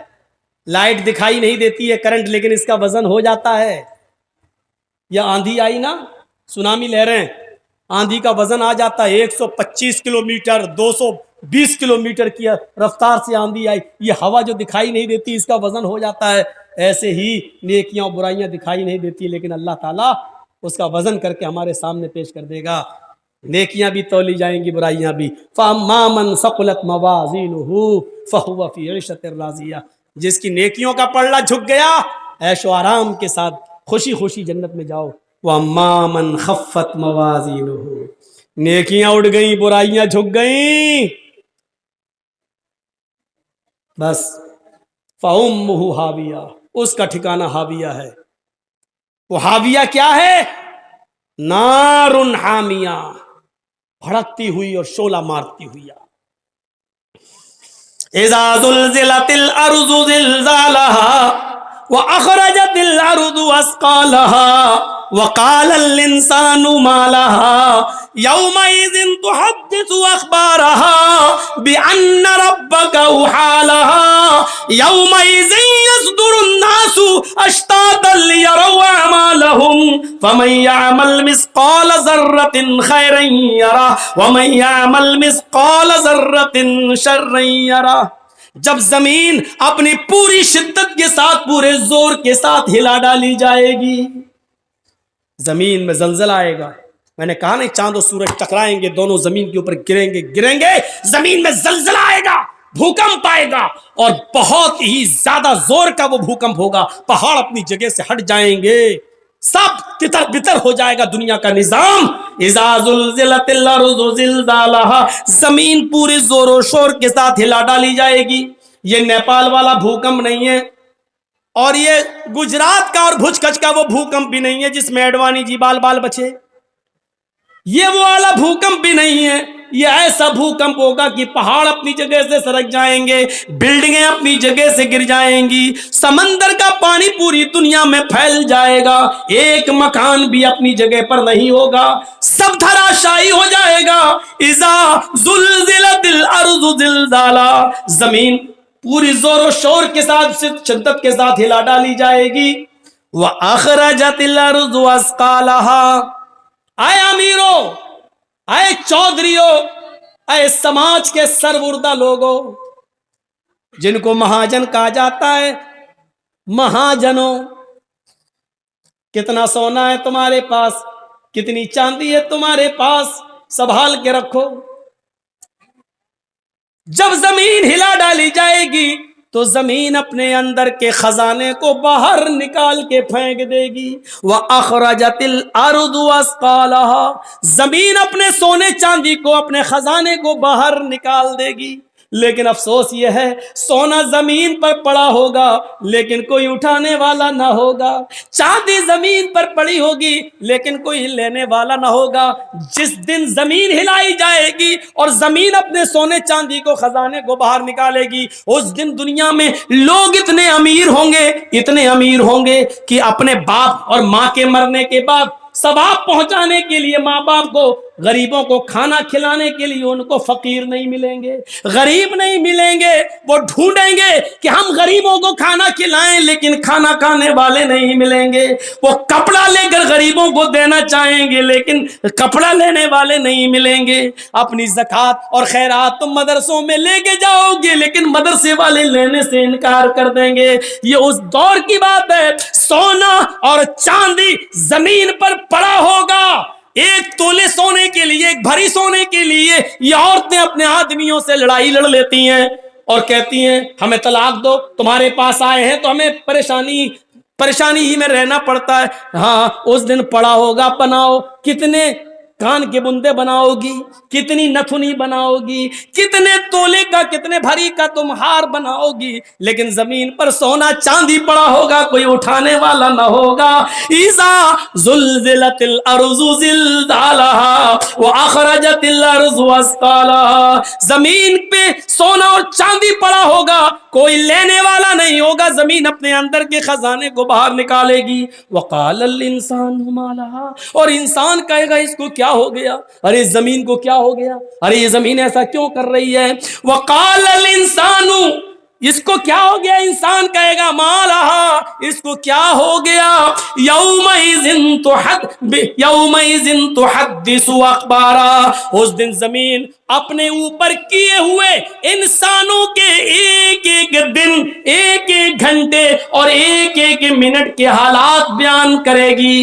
لائٹ دکھائی نہیں دیتی ہے، کرنٹ، لیکن اس کا وزن ہو جاتا ہے. یا آندھی آئی نا، سونامی لہریں، آندھی کا وزن آ جاتا ہے. 125 کلومیٹر، 220 کلومیٹر کی رفتار سے آندھی آئی، یہ ہوا جو دکھائی نہیں دیتی اس کا وزن ہو جاتا ہے. ایسے ہی نیکیاں اور برائیاں دکھائی نہیں دیتی لیکن اللہ تعالیٰ اس کا وزن کر کے ہمارے سامنے پیش کر دے گا. نیکیاں بھی تولی جائیں گی، برائیاں بھی. فَأَمَّا مَنْ ثَقُلَتْ مَوَازِينُهُ فَهُوَ فِي عِيشَةٍ رَاضِيَةٍ، جس کی نیکیوں کا پلڑا جھک گیا، عیش و آرام کے ساتھ خوشی خوشی جنت میں جاؤ. وَأَمَّا مَنْ خَفَّتْ مَوَازِينُهُ، نیکیاں اڑ گئیں، برائیاں جھک گئیں، بس. فَأُمُّهُ هَاوِيَةٌ، اس کا ٹھکانہ ہاویہ ہے. وہ ہاویہ کیا ہے؟ نار حامیہ، بھڑکتی ہوئی اور شعلہ مارتی ہوئی. اذا زلزلت الارض زلزالها واخرجت الارض اثقالها وقال الانسان ما لها يومئذ تحدث اخبارها بان ربك اوحى لها يومئذ يصدر الناس اشتاتا ليروا اعمالهم فمن يعمل مثقال ذرة خيرا يره ومن يعمل مثقال ذرة شرا يره. جب زمین اپنی پوری شدت کے ساتھ، پورے زور کے ساتھ ہلا ڈالی جائے گی، زمین میں زلزلہ آئے گا. میں نے کہا نہیں، چاند و سورج ٹکرائیں گے، دونوں زمین کے اوپر گریں گے، زمین میں زلزلہ آئے گا، بھوکمپ آئے گا، اور بہت ہی زیادہ زور کا وہ بھوکمپ ہوگا. پہاڑ اپنی جگہ سے ہٹ جائیں گے، سب تتر بتر ہو جائے گا دنیا کا نظام. اذا زلزلت الارض زلزالها، زمین پورے زور و شور کے ساتھ ہلا ڈالی جائے گی. یہ نیپال والا بھوکمپ نہیں ہے، اور یہ گجرات کا اور بھج کچ کا وہ بھوکمپ بھی نہیں ہے جس میں ایڈوانی جی بال بچے. یہ وہ والا بھوکمپ بھی نہیں ہے. یہ ایسا بھوکمپ ہوگا کہ پہاڑ اپنی جگہ سے سرک جائیں گے، بلڈنگیں اپنی جگہ سے گر جائیں گی، سمندر کا پانی پوری دنیا میں پھیل جائے گا، ایک مکان بھی اپنی جگہ پر نہیں ہوگا، سب دھراشائی ہو جائے گا. اذا زلزلت الارض زلزالا، زمین پوری زور و شور کے ساتھ، شدت کے ساتھ ہلا ڈالی جائے گی. وَأَخْرَجَتِ الْأَرْضُ أَثْقَالَهَا، اے امیروں، اے چودھریوں، اے سماج کے سربردہ لوگوں جن کو مہاجن کہا جاتا ہے، مہاجنوں، کتنا سونا ہے تمہارے پاس، کتنی چاندی ہے تمہارے پاس، سنبھال کے رکھو. جب زمین ہلا ڈالی جائے گی تو زمین اپنے اندر کے خزانے کو باہر نکال کے پھینک دے گی. وَأَخْرَجَتِ الْأَرْضُ أَثْقَالَهَا، زمین اپنے سونے چاندی کو، اپنے خزانے کو باہر نکال دے گی. لیکن افسوس یہ ہے، سونا زمین پر پڑا ہوگا لیکن کوئی اٹھانے والا نہ ہوگا، چاندی زمین پر پڑی ہوگی لیکن کوئی لینے والا نہ ہوگا. جس دن زمین ہلائی جائے گی اور زمین اپنے سونے چاندی کو، خزانے کو باہر نکالے گی، اس دن دنیا میں لوگ اتنے امیر ہوں گے، اتنے امیر ہوں گے کہ اپنے باپ اور ماں کے مرنے کے بعد ثواب پہنچانے کے لیے ماں باپ کو، غریبوں کو کھانا کھلانے کے لیے ان کو فقیر نہیں ملیں گے، غریب نہیں ملیں گے. وہ ڈھونڈیں گے کہ ہم غریبوں کو کھانا کھلائیں لیکن کھانا کھانے والے نہیں ملیں گے. وہ کپڑا لے کر غریبوں کو دینا چاہیں گے لیکن کپڑا لینے والے نہیں ملیں گے. اپنی زکوٰۃ اور خیرات تم مدرسوں میں لے کے جاؤ گے لیکن مدرسے والے لینے سے انکار کر دیں گے. یہ اس دور کی بات ہے، سونا اور چاندی زمین پر پڑا ہوگا. ایک تولے سونے کے لیے، ایک بھری سونے کے لیے یہ عورتیں اپنے آدمیوں سے لڑائی لڑ لیتی ہیں اور کہتی ہیں ہمیں طلاق دو، تمہارے پاس آئے ہیں تو ہمیں پریشانی پریشانی ہی میں رہنا پڑتا ہے. ہاں اس دن پڑا ہوگا بناؤ, کتنے کان کے بندے بناؤ گی, کتنی نتھنی بناؤ گی, کتنے تولے کا کتنے بھری کا تم ہار بناؤ گی, لیکن زمین پر سونا چاندی پڑا ہوگا, کوئی اٹھانے والا نہ ہوگا. اذا زلزلت الارض زلزالها واخرجت الارض اثقالها, زمین پہ سونا اور چاندی پڑا ہوگا, کوئی لینے والا نہیں ہوگا, زمین اپنے اندر کے خزانے کو باہر نکالے گی. وقال الانسان ما لها, اور انسان کہے گا اس کو کیا ہو گیا, ارے زمین کو کیا ہو گیا, ارے یہ زمین ایسا کیوں کر رہی ہے. وقال الانسان, اس کو کیا ہو گیا, انسان کہے گا ما لہا, اس کو کیا ہو گیا. یومئذ تحدث اخبارا, اس دن زمین اپنے اوپر کیے ہوئے انسانوں کے ایک ایک دن, ایک ایک گھنٹے اور ایک ایک منٹ کے حالات بیان کرے گی.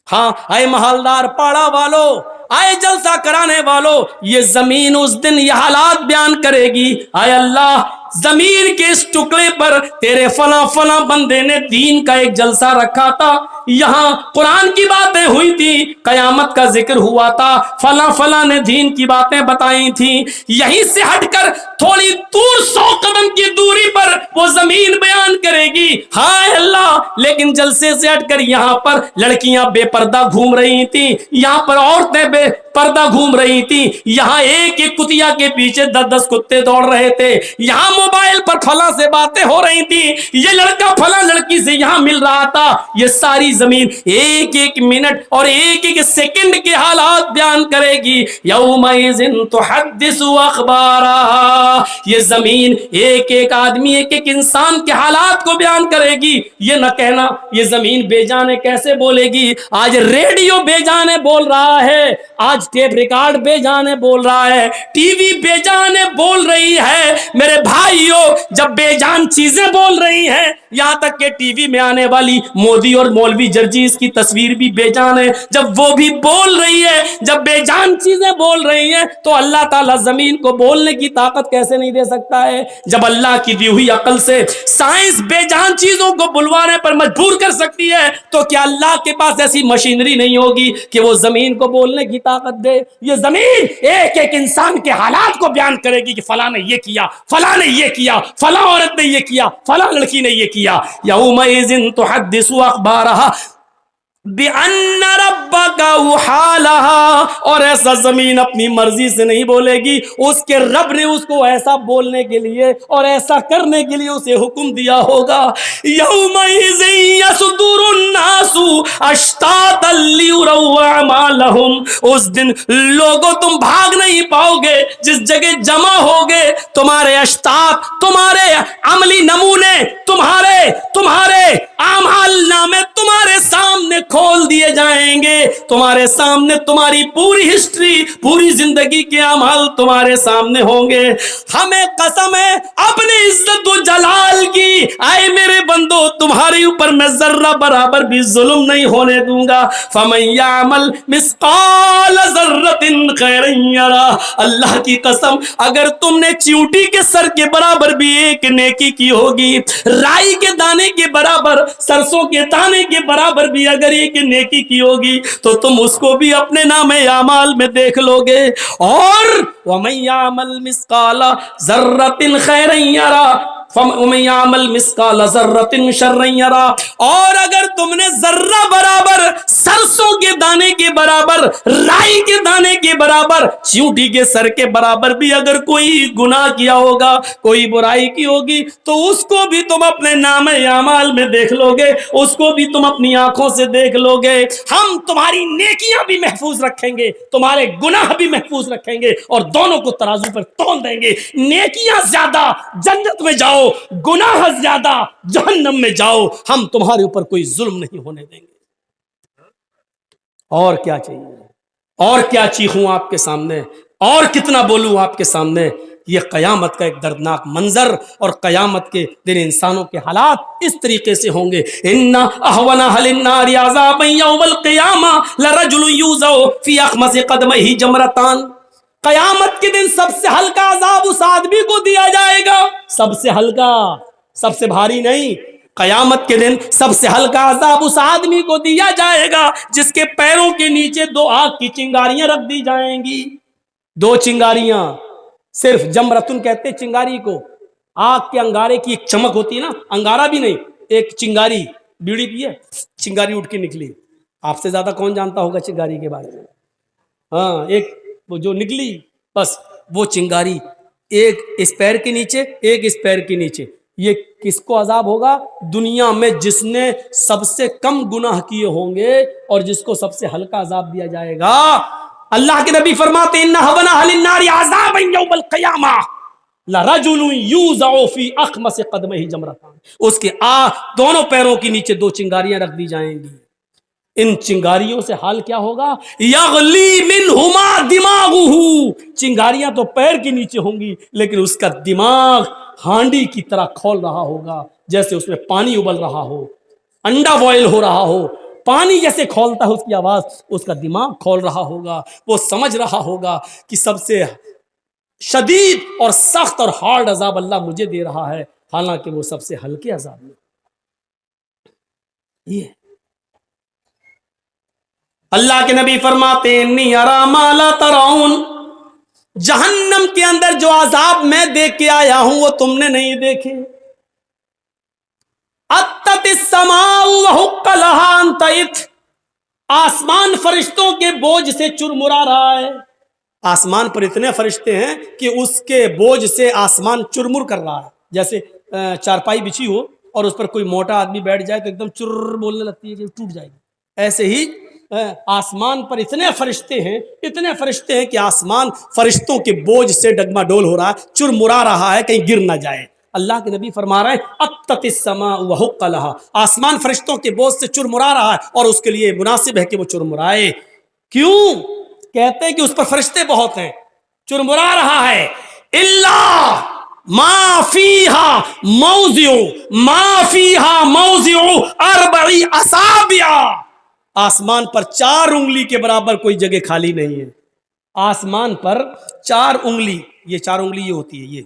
ہاں اے محلدار پاڑا والو, آئے جلسہ کرانے والو, یہ زمین اس دن یہ حالات بیان کرے گی. اے اللہ, زمین کے اس ٹکڑے پر تیرے فلاں فلاں بندے نے دین کا ایک جلسہ رکھا تھا, یہاں قرآن کی باتیں ہوئی تھی, قیامت کا ذکر ہوا تھا, فلاں فلاں نے دین کی باتیں بتائی تھیں. یہیں سے ہٹ کر تھوڑی دور 100 قدم کی دوری پر وہ زمین بیان کرے گی. ہاں اللہ, لیکن جلسے سے ہٹ کر یہاں پر لڑکیاں بے پردہ گھوم رہی تھیں, یہاں پر عورتیں بے پردہ گھوم رہی تھیں, یہاں ایک ایک کتیا کے پیچھے 10 کتے دوڑ رہے تھے, یہاں موبائل پر فلاں سے باتیں ہو رہی تھیں, یہ لڑکا فلاں لڑکی سے یہاں مل رہا تھا. یہ ساری زمین ایک ایک منٹ اور ایک ایک سیکنڈ کے حالات بیان کرے گی. یومئذ تحدث اخبارا, یہ زمین ایک ایک آدمی ایک ایک انسان کے حالات کو بیان کرے گی. یہ نہ کہنا یہ زمین بے جانے کیسے بولے گی, آج ریڈیو بے جانے بول رہا ہے, آج ٹیپ ریکارڈ بے جانے بول رہا ہے, ٹی وی بے جانے بول رہی ہے. میرے بھائیوں, جب بے جان چیزیں بول رہی ہیں, یہاں تک کہ ٹی وی میں آنے والی مودی اور مولوی جرجیز کی تصویر بھی بے جان ہے, جب وہ بھی بول رہی ہے, جب بے جان چیزیں بول رہی ہیں, تو اللہ تعالیٰ زمین کو بولنے کی طاقت کیسے نہیں دے سکتا ہے. جب اللہ کی دی ہوئی عقل سے سائنس بے جان چیزوں کو بلوانے پر مجبور کر سکتی ہے, تو کیا اللہ کے پاس ایسی مشینری نہیں ہوگی کہ وہ زمین کو بولنے کی طاقت دے. یہ زمین ایک ایک انسان کے حالات کو بیان کرے گی کہ فلاں نے یہ کیا, فلاں نے یہ کیا, فلاں عورت نے یہ کیا, فلاں لڑکی نے یہ کیا. یومئذ تحدث اخبارها بِأَنَّ رَبَّكَ وَحَالَهَا, اور ایسا زمین اپنی مرضی سے نہیں بولے گی, اس کے رب نے اس کو ایسا بولنے کے لیے اور ایسا کرنے کے لیے اسے حکم دیا ہوگا. یومئذ یصدر الناس اشتاتا لیروا اعمالهم, اس دن لوگوں تم بھاگ نہیں پاؤ گے, جس جگہ جمع ہوگے تمہارے اشتات, تمہارے عملی نمونے, تمہارے اعمال نامے تمہارے سامنے کھول دیے جائیں گے, تمہارے سامنے تمہاری پوری ہسٹری, پوری زندگی کے اعمال تمہارے سامنے ہوں گے. ہمیں قسم ہے اپنے عزت و جلال کی, اے میرے بندو تمہارے اوپر میں ذرہ برابر بھی ظلم نہیں ہونے دوں گا. فمن یعمل مثقال ذرۃ خیرا یرا, اللہ کی قسم اگر تم نے چیونٹی کے سر کے برابر بھی ایک نیکی کی ہوگی, رائی کے دانے کے برابر, سرسوں کے دانے کے برابر بھی اگر ایک نیکی کی ہوگی, تو تم اس کو بھی اپنے نام اعمال میں دیکھ لو گے. اور وَمَن يَعْمَلْ مِثْقَالَ ذَرَّةٍ خَيْرًا يَرَهُ وَمَن يَعْمَلْ مِثْقَالَ ذَرَّةٍ شَرًّا يَرَهُ, اور اگر تم نے ذرہ برابر, سرسوں کے دانے کے برابر, رائی کے دانے کے برابر, چیونٹی کے سر کے برابر بھی اگر کوئی گناہ کیا ہوگا, کوئی برائی کی ہوگی, تو اس کو بھی تم اپنے نام اعمال میں دیکھ لو گے, اس کو بھی تم اپنی آنکھوں سے دیکھ لو گے. ہم تمہاری نیکیاں بھی محفوظ رکھیں گے, تمہارے گناہ بھی محفوظ رکھیں گے, اور دونوں کو ترازو پر تول دیں گے. نیکیاں زیادہ جنت میں جاؤ, گناہ زیادہ جہنم میں جاؤ, ہم تمہارے اوپر کوئی ظلم نہیں ہونے دیں گے. اور کیا چاہیے, اور کیا چیخوں آپ کے سامنے, اور کتنا بولوں آپ کے سامنے. یہ قیامت کا ایک دردناک منظر, اور قیامت کے دن انسانوں کے حالات اس طریقے سے ہوں گے. ان اهون اهل النار عذابا يوم القيامه لرجل يوزع في اخمص قدمه جمرتان, قیامت کے دن سب سے ہلکا عذاب اس آدمی کو دیا جائے گا, سب سے ہلکا, سب سے بھاری نہیں. قیامت کے دن سب سے ہلکا عذاب اس آدمی کو دیا جائے گا جس کے پیروں کے نیچے 2 آگ کی چنگاریاں رکھ دی جائیں گی. 2 چنگاریاں, صرف جمرتن کہتے چنگاری کو. آگ کے انگارے کی ایک چمک ہوتی ہے نا, انگارہ بھی نہیں, ایک چنگاری. بیڑی پی ہے, چنگاری اٹھ کے نکلی. آپ سے زیادہ کون جانتا ہوگا چنگاری کے بارے میں؟ ہاں, ایک وہ جو نکلی, بس وہ چنگاری, ایک اس پیر کے نیچے, ایک اس پیر کے نیچے. یہ کس کو عذاب ہوگا؟ دنیا میں جس نے سب سے کم گناہ کیے ہوں گے اور جس کو سب سے ہلکا عذاب دیا جائے گا. اللہ کے نبی فرماتے ہیں ان حونا اہل النار عذابا یوم القیامہ لرجل یوضع فی اخمص قدمہ جمرتان. اس کے دونوں پیروں کے نیچے 2 چنگاریاں رکھ دی جائیں گی. ان چنگاریوں سے حال کیا ہوگا؟ یغلی منہما دماغہ. چنگاریاں تو پیر کے نیچے ہوں گی لیکن اس کا دماغ ہانڈی کی طرح کھول رہا ہوگا, جیسے اس میں پانی ابل رہا ہو, انڈا بوائل ہو رہا ہو. پانی جیسے کھولتا ہے اس کی آواز, اس کا دماغ کھول رہا ہوگا. وہ سمجھ رہا ہوگا کہ سب سے شدید اور سخت اور ہارڈ عذاب اللہ مجھے دے رہا ہے, حالانکہ وہ سب سے ہلکے عذاب میں. یہ اللہ کے نبی فرماتے ہیں انی ارا ما لا ترون. جہنم کے اندر جو عذاب میں دیکھ کے آیا ہوں وہ تم نے نہیں دیکھے. اتت السماء وحق لها ان تئت. آسمان فرشتوں کے بوجھ سے چرمرا رہا ہے. آسمان پر اتنے فرشتے ہیں کہ اس کے بوجھ سے آسمان چرمر کر رہا ہے. جیسے چارپائی بچھی ہو اور اس پر کوئی موٹا آدمی بیٹھ جائے تو ایک دم چر بولنے لگتی ہے کہ ٹوٹ جائے گی. ایسے ہی آسمان پر اتنے فرشتے ہیں کہ آسمان فرشتوں کے بوجھ سے ڈگما ڈول ہو رہا ہے, چرمرا رہا ہے, کہیں گر نہ جائے. اللہ کے نبی فرما رہے ہیں اتت السماء وحق لها. آسمان فرشتوں کے بوجھ سے چرمرا رہا ہے اور اس کے لیے مناسب ہے کہ وہ چرمرائے. کیوں؟ کہتے ہیں کہ اس پر فرشتے بہت ہیں, چرمرا رہا ہے. اللہ ما فیہا موضع 4 اصابع. آسمان پر 4 انگلی کے برابر کوئی جگہ خالی نہیں ہے. آسمان پر 4 انگلی, یہ 4 انگلی یہ ہوتی ہے, یہ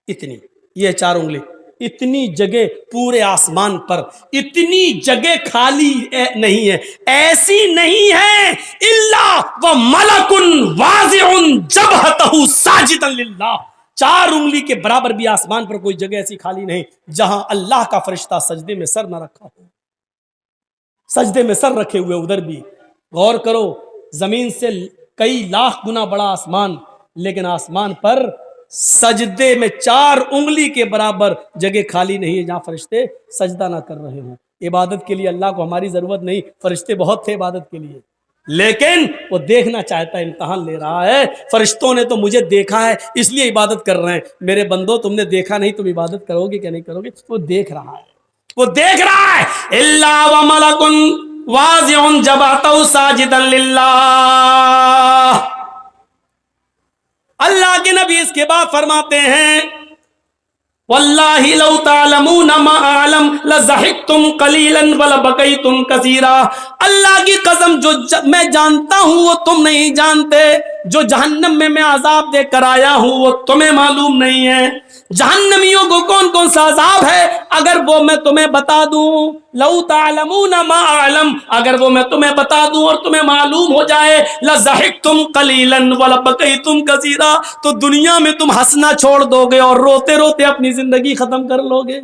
اتنی, یہ 4 انگلی, اتنی جگہ پورے آسمان پر اتنی جگہ خالی نہیں ہے, ایسی نہیں ہے. الا وملک واضع جبہتہ ساجدا للہ. 4 انگلی کے برابر بھی آسمان پر کوئی جگہ ایسی خالی نہیں جہاں اللہ کا فرشتہ سجدے میں سر نہ رکھا ہو. سجدے میں سر رکھے ہوئے ادھر بھی. غور کرو, زمین سے کئی لاکھ گنا بڑا آسمان, لیکن آسمان پر سجدے میں 4 انگلی کے برابر جگہ خالی نہیں ہے جہاں فرشتے سجدہ نہ کر رہے ہوں. عبادت کے لیے اللہ کو ہماری ضرورت نہیں, فرشتے بہت تھے عبادت کے لیے, لیکن وہ دیکھنا چاہتا ہے, امتحان لے رہا ہے. فرشتوں نے تو مجھے دیکھا ہے اس لیے عبادت کر رہے ہیں. میرے بندو تم نے دیکھا نہیں, تم عبادت کرو گے کہ نہیں کرو گے؟ وہ دیکھ رہا ہے, وہ دیکھ رہا ہے. الا وملک واضع جبہتہ ساجدا للہ. اللہ کے نبی اس کے بعد فرماتے ہیں واللہ لو تعلمون ما اعلم لضحکتم قلیلا ولبکیتم کثیرا. اللہ کی قسم جو میں جانتا ہوں وہ تم نہیں جانتے. جو جہنم میں عذاب دے کر آیا ہوں وہ تمہیں معلوم نہیں ہے. جہنمیوں کو کون کون سا عذاب ہے اگر وہ میں تمہیں بتا دوں. لو تعلمون ما اعلم, اگر وہ میں تمہیں بتا دوں اور تمہیں معلوم ہو جائے, لضحکتم قلیلا ولبکیتم کثیرا, تو دنیا میں تم ہنسنا چھوڑ دو گے اور روتے روتے اپنی زندگی ختم کر لو گے.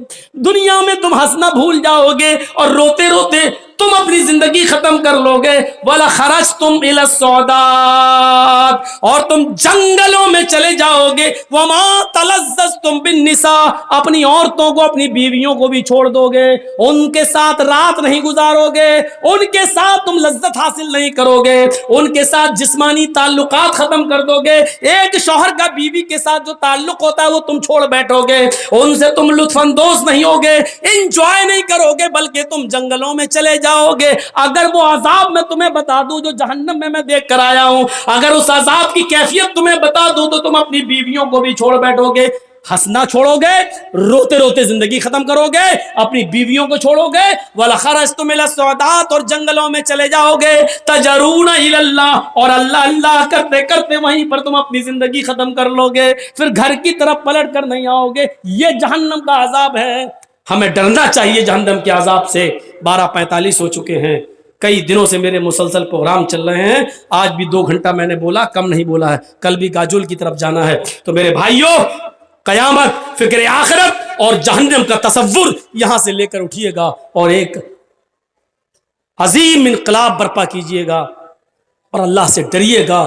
دنیا میں تم ہنسنا بھول جاؤ گے اور روتے روتے تم اپنی زندگی ختم کر لو گے. وَلَخَرَجْتُمْ إِلَى الصُّعُودَاتِ, اور تم جنگلوں میں چلے جاؤ گے. وَمَا تَلَذَّذْتُمْ بِالنِّسَاءِ, اپنی عورتوں کو اپنی بیویوں کو بھی چھوڑ دو گے, ان کے ساتھ رات نہیں گزارو گے, ان کے ساتھ تم لذت حاصل نہیں کرو گے, ان کے ساتھ جسمانی تعلقات ختم کر دو گے. ایک شوہر کا بیوی کے ساتھ جو تعلق ہوتا ہے وہ تم چھوڑ بیٹھو گے, ان سے تم لطف اندوز نہیں ہوگے, انجوائے نہیں کرو گے, بلکہ تم جنگلوں میں چلے جاؤ گے. اگر وہ عذاب میں تمہیں بتا دوں جو جہنم میں دیکھ کر آیا ہوں, اگر اس عذاب کی کیفیت تمہیں بتا دوں تو تم اپنی بیویوں کو بھی چھوڑ بیٹھو گے. ہنسنا چھوڑو گے, روتے روتے زندگی ختم کرو گے, اپنی بیویوں کو چھوڑو گے. وَلَخَرَجْتُمْ إِلَى الصُّعُودَاتِ, اور جنگلوں میں چلے جاؤ گے. تَجَرُونَ إِلَى اللَّهِ, اور اللہ اللہ کرتے کرتے وہیں پر تم اپنی زندگی ختم کر لو گے, پھر گھر کی طرف پلٹ کر نہیں آؤ گے. یہ جہنم کا عذاب ہے. ہمیں ڈرنا چاہیے جہنم کے عذاب سے۔ 12:45 ہو چکے ہیں، کئی دنوں سے میرے مسلسل پروگرام چل رہے ہیں، آج بھی 2 گھنٹہ میں نے بولا، کم نہیں بولا ہے، کل بھی گاجول کی طرف جانا ہے۔ تو میرے بھائیوں، قیامت، فکر آخرت اور جہنم کا تصور یہاں سے لے کر اٹھیے گا اور ایک عظیم انقلاب برپا کیجئے گا اور اللہ سے ڈریے گا۔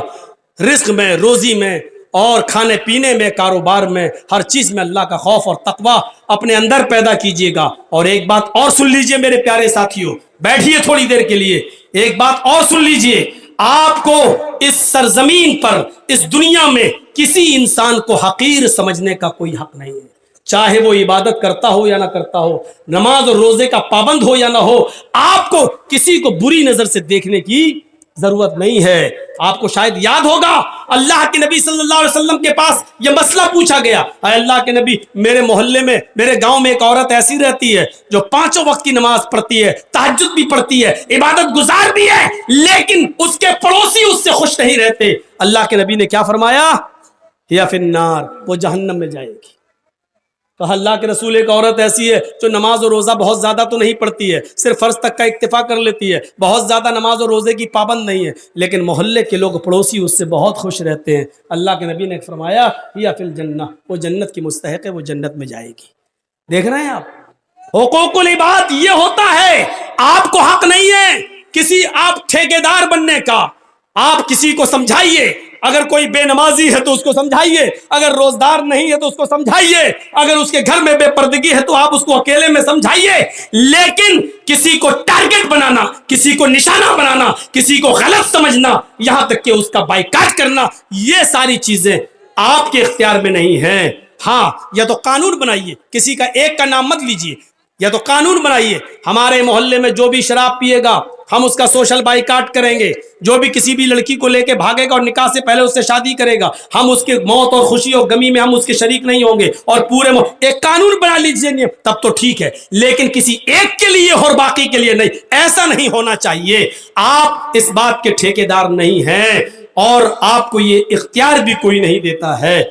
رزق میں، روزی میں اور کھانے پینے میں، کاروبار میں، ہر چیز میں اللہ کا خوف اور تقوی اپنے اندر پیدا کیجئے گا۔ اور ایک بات اور سن لیجئے میرے پیارے ساتھیوں، بیٹھیے تھوڑی دیر کے لیے، ایک بات اور سن لیجئے، آپ کو اس سرزمین پر، اس دنیا میں کسی انسان کو حقیر سمجھنے کا کوئی حق نہیں ہے، چاہے وہ عبادت کرتا ہو یا نہ کرتا ہو، نماز اور روزے کا پابند ہو یا نہ ہو۔ آپ کو کسی کو بری نظر سے دیکھنے کی ضرورت نہیں ہے۔ آپ کو شاید یاد ہوگا، اللہ کے نبی صلی اللہ علیہ وسلم کے پاس یہ مسئلہ پوچھا گیا، اے اللہ کے نبی، میرے محلے میں، میرے گاؤں میں ایک عورت ایسی رہتی ہے جو 5 وقت کی نماز پڑھتی ہے، تہجد بھی پڑھتی ہے، عبادت گزار بھی ہے، لیکن اس کے پڑوسی اس سے خوش نہیں رہتے۔ اللہ کے نبی نے کیا فرمایا؟ یا فی النار، وہ جہنم میں جائے گی۔ تو اللہ کے رسول، ایک عورت ایسی ہے جو نماز اور روزہ بہت زیادہ تو نہیں پڑھتی ہے، صرف فرض تک کا اکتفا کر لیتی ہے، بہت زیادہ نماز اور روزے کی پابند نہیں ہے، لیکن محلے کے لوگ، پڑوسی اس سے بہت خوش رہتے ہیں۔ اللہ کے نبی نے فرمایا یا فی الجنہ، وہ جنت کی مستحق ہے، وہ جنت میں جائے گی۔ دیکھ رہے ہیں آپ، حقوق العباد یہ ہوتا ہے۔ آپ کو حق نہیں ہے کسی آپ ٹھیکیدار بننے کا۔ آپ کسی کو سمجھائیے، اگر کوئی بے نمازی ہے تو اس کو سمجھائیے، اگر روزدار نہیں ہے تو اس کو سمجھائیے، اگر اس کے گھر میں بے پردگی ہے تو آپ اس کو اکیلے میں سمجھائیے، لیکن کسی کو ٹارگٹ بنانا، کسی کو نشانہ بنانا، کسی کو غلط سمجھنا، یہاں تک کہ اس کا بائیکاٹ کرنا، یہ ساری چیزیں آپ کے اختیار میں نہیں ہیں۔ ہاں، یا تو قانون بنائیے، کسی کا ایک کا نام مت لیجیے، یا تو قانون بنائیے، ہمارے محلے میں جو بھی شراب پیے گا ہم اس کا سوشل بائیکاٹ کریں گے، جو بھی کسی بھی لڑکی کو لے کے بھاگے گا اور نکاح سے پہلے اس سے شادی کرے گا، ہم اس کے موت اور خوشی اور غمی میں ہم اس کے شریک نہیں ہوں گے، اور پورے ایک قانون بنا لیجیے، تب تو ٹھیک ہے، لیکن کسی ایک کے لیے اور باقی کے لیے نہیں، ایسا نہیں ہونا چاہیے۔ آپ اس بات کے ٹھیکیدار نہیں ہیں اور آپ کو یہ اختیار بھی کوئی نہیں دیتا ہے۔